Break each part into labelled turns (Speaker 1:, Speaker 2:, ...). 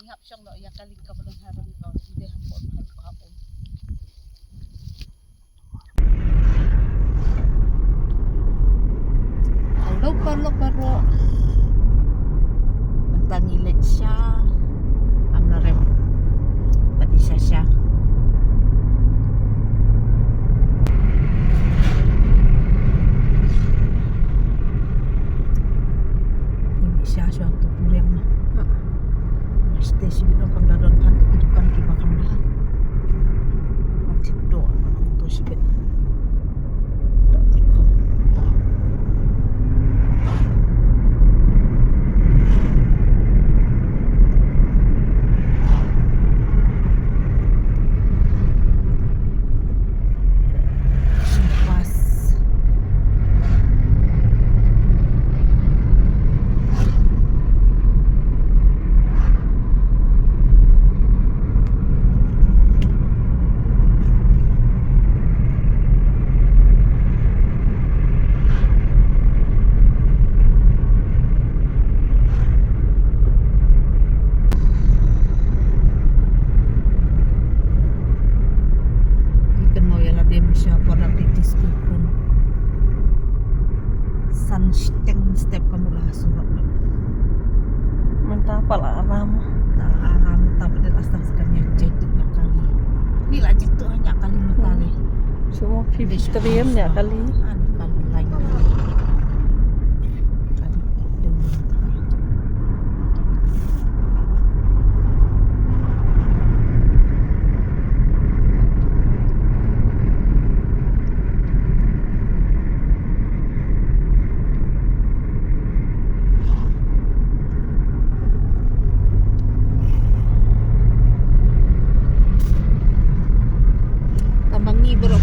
Speaker 1: hap siyang no ya kaling ka ng haram ka hindi hapon hapon. Halo paro mentangilit siya amna rem pati siya siya untuk puriang na station ng pagdadalhan kehidupan kita kamlah nanti doa untuk sibet step kamu lah surat
Speaker 2: mentapal aram
Speaker 1: tapi dan astag sekanya jatuhnya kali ini lah jatuh hanya kali metale
Speaker 2: semua pipistriumnya kali
Speaker 1: kali lain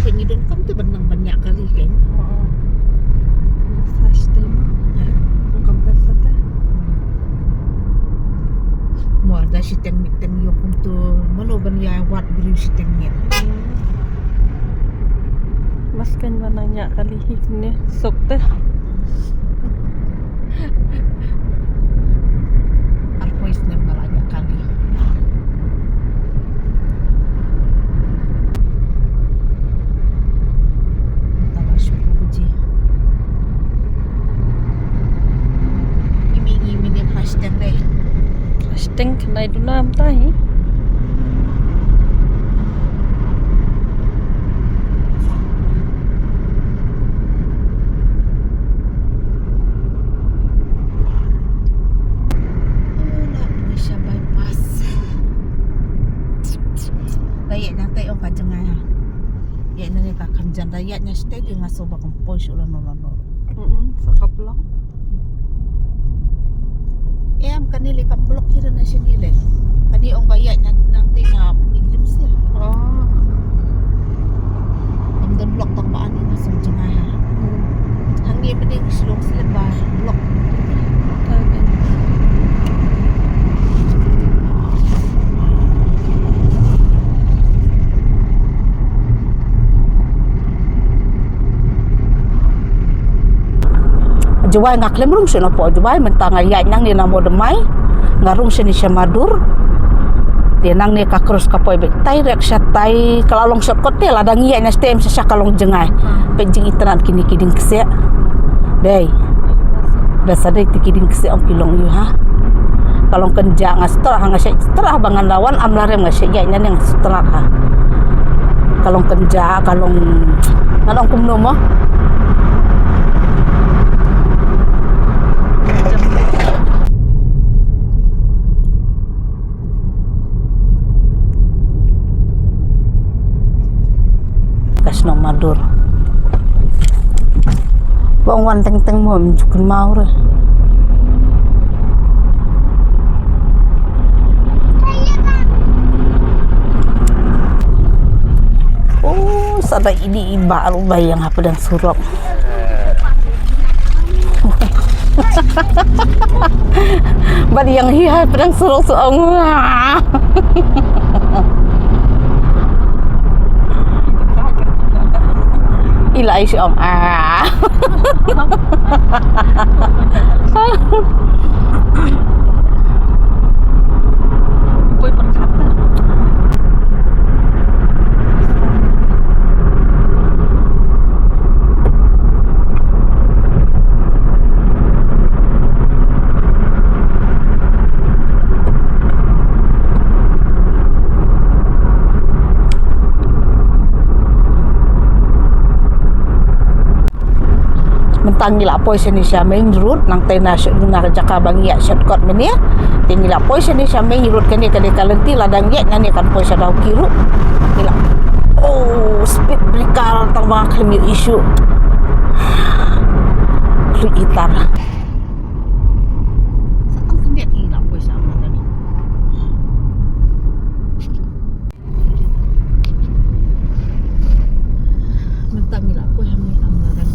Speaker 1: penyidun kamu tuh benang banyak kali kan?
Speaker 2: First time, bukan perfect.
Speaker 1: Mau ada si teng-teng yung untuk mana banyak wat beri si tengnya.
Speaker 2: Mas kan banyak kali hiknya sok teh.
Speaker 1: Arpois nem banyak kali.
Speaker 2: Steng kena itu nam tahi.
Speaker 1: Malaysia bypass. Layak nanti orang kajengah. Ya nanti tak kanjang layaknya stay di ngasoba kompos ulah nolono.
Speaker 2: Sakaplang.
Speaker 1: Em kanili kan blok kira na siya nila. Kani ang bayad nanti nga piniglim siya. Ang dan blok tambaan ni nasa jengaya. Hangi bening silong sila ba blok. Juway ngaklem rung siya na po. Juway mentang ayat nang ni namo demay. Ngarung siya ni siya madur. Dia nang ni kakrus kapoy bektay. Rek siya tay. Kalalong shot kote. Ladang iya niya stem siya kalong jengay. Penjing itanan kini-kiding kesya. Day. Biasa day tikiding kesya ang kilong yu ha. Kalong kenja nga setelah nga siya. Setelah bangan lawan amlarem nga siya. Iya niya nga setelah ha. Kalong kenja. Kalong. Nalong kumno mo. Kasno madur. Bang wan teng-teng mo menjukun mau re. Oh, sada ini iba alu bayang apa dan surup. Badi yang hiha pedang surup soong. Ilai si om mentang ngila poi sini siya main road nang tena na jaka bangi ya shortcut meni tingila poi sini siya main road kani kalenti ladang ya nani kan poi siya daw kiru ngila oh speed breaker tang mga kami issue klu itar satang kendi ngila poi siya amana mentang ngila poi kami amana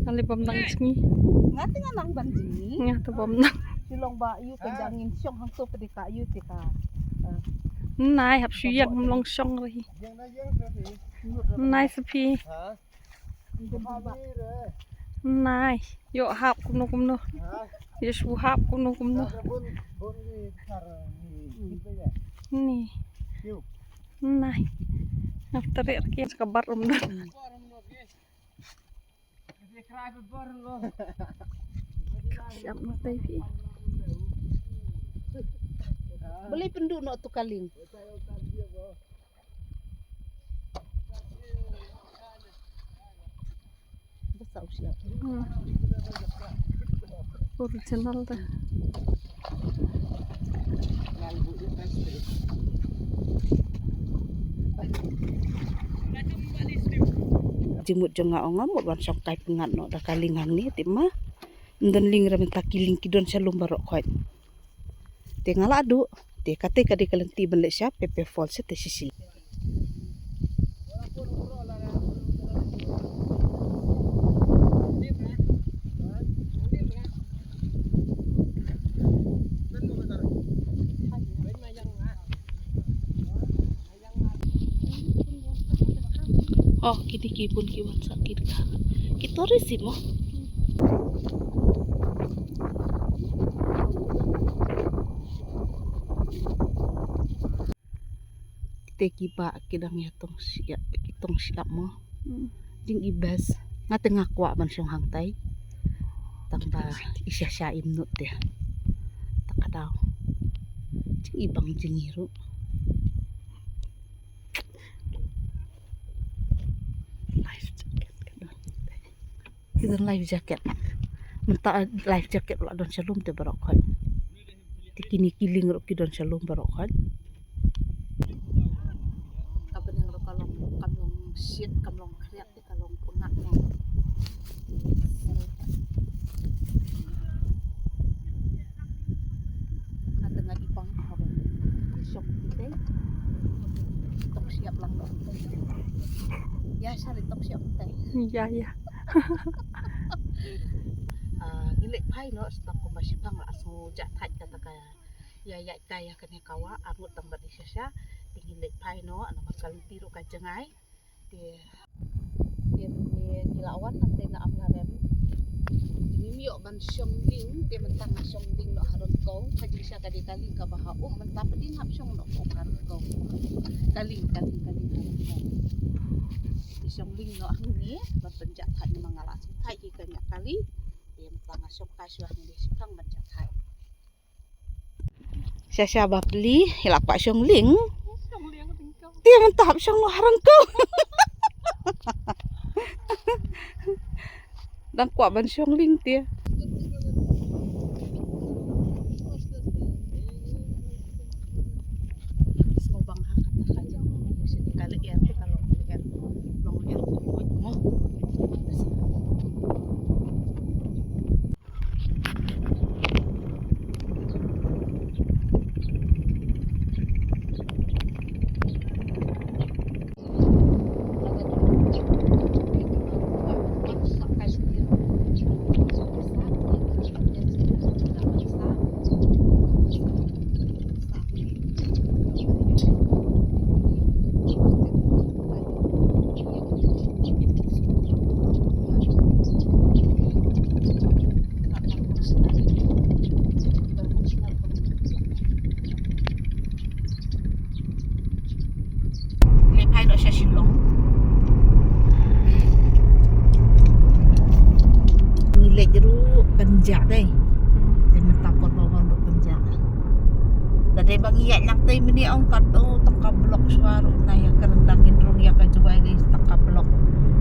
Speaker 2: Kali pamdang ismi.
Speaker 1: ngati nga nang banjing
Speaker 2: Nga to pamdang.
Speaker 1: silong ba yu kendangin syong hang to pedi ka yu ti ka
Speaker 2: Nai hap suyang long song ri. Nai sepi. Nai yo hap kumno. Yo su hap kumno. Ni. Nai. Hap tarik ki kabar umno. Siap matai pi.
Speaker 1: beli pendu no tu kaling besar siap
Speaker 2: Original dah.
Speaker 1: jimut jonga ongam mo ban song kai pengat no da kaling hang ni timma ndan ling ra menta kiling kidon salum barok khoi te ngala adu te kate kade kalenti ben le sya pepe fall se te sisi oh kini kibun kiwan sakit ka kita resi mo kita kiba kidang ya tong siap mo jing ibas nga tengah kwa man siyang hangtay tangpa isya siya imnut ya takadaw jing ibang jingiru Idon life jacket. Menta life jacket la don shalom te barok khol. Tikini kiling ro kidon shalom barok khol. Kaben yang ro kalong shit kalong kriak te kalong pungat no. Ada ngaji pang haro. Syok kita. Tok siap lang no. Ya sari tok siap teh.
Speaker 2: Ya ya.
Speaker 1: Gilik pai no stop ko masipang la asu jathat kata ka ya kaya kene kawa amut tambat isya tingin lek pai no ana makal tiro ka jengai dia ngilawan nang tena amlarem ini miok ban syong ding te mentang syong ding no haron ko kaji sya kali ka baha mentap ding hap syong no ko haron ko kaling haron ko syong ding no angni ban penjathat ni mangala thai ki kanya kali mentang syong ka syah ni sipang banjat thai sya bapli hilak pak syong ling dia mentap syong no haron ko dan kuat ban syong ling dia semobang hak kata saja sini kali ya kalau lihat bang lihat mo penjak deh. Dia mentapot bawa untuk penjak. Tadi bang iya nak teh meni angkat tengka blok suara na ya kerendangin rong ya ka jual di tengka blok.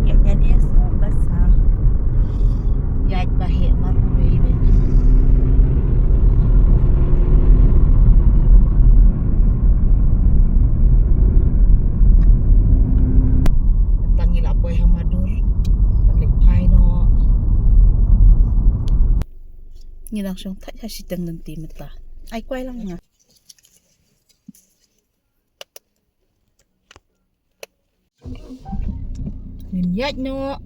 Speaker 1: Ya jadi basah. Ya bahe marui ben. Tangil apoy hamadur. Balik pai no. Ni langsung tak kasi teng nanti mata. Ay kway lang nga. Ninyat no.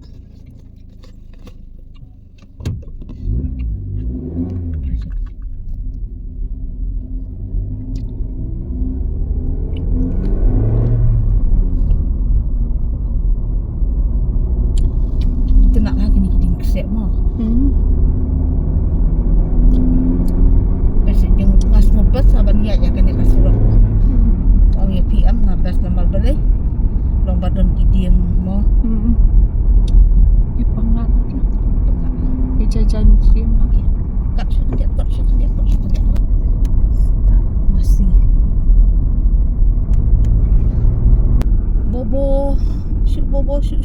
Speaker 1: Itu nak lagi ni kiting kesek mo. Besok yung ngas mo pas saban niya ya kan kasurok. Ang PM ngabas na malbalik. Long badan kiting mo.
Speaker 2: Ipanglat lah. Jajan siam lagi.
Speaker 1: Kat sekejap. Masih. Bobo. Syuk bobo syuk.